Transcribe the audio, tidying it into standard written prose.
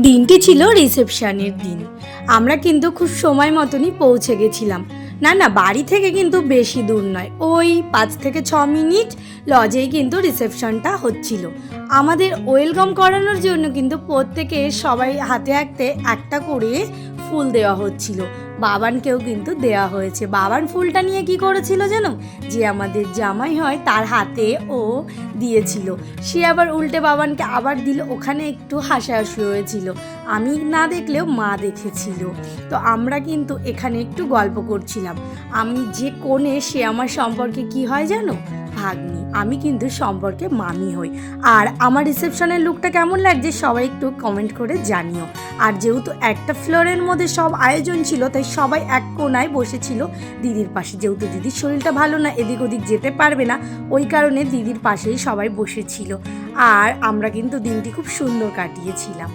দিনটি ছিল রিসেপশনের দিন। আমরা কিন্তু খুব সময় মতনই পৌঁছে গেছিলাম। না বাড়ি থেকে কিন্তু বেশি দূর নয়, ওই 5 থেকে 6 মিনিট লজেই কিন্তু রিসেপশনটা হচ্ছিল। আমাদের ওয়েলকাম করানোর জন্য কিন্তু প্রত্যেকে সবাই হাতে হাতে একটা করে ফুল দেওয়া হচ্ছিল। বাবানকেও কিন্তু দেওয়া হয়েছে। বাবান ফুলটা নিয়ে কি করেছিল জানো, যে আমাদের জামাই হয় তার হাতে ও দিয়েছিল। সে আবার উল্টে বাবানকে আবার দিল। ওখানে একটু হাসাহাসি হয়েছিল, আমি না দেখলেও মা দেখেছিল। তো আমরা কিন্তু এখানে একটু গল্প করছিলাম। আমি যে কোণে, সে আমার সম্পর্কে কি হয় জানো, ভাগ্নি। আমি কিন্তু সম্পর্কে মামি হই। আর আমার রিসেপশনের লুকটা কেমন লাগছে সবাই একটু কমেন্ট করে জানিও। আর যেহেতু একটা ফ্লোরের মধ্যে সব আয়োজন ছিল, তাই সবাই এক কোণায় বসেছিল দিদির পাশে। যেহেতু দিদির শরীরটা ভালো না, এদিক ওদিক যেতে পারবে না, ওই কারণে দিদির পাশেই সবাই বসেছিল। আর আমরা কিন্তু দিনটি খুব সুন্দর কাটিয়েছিলাম।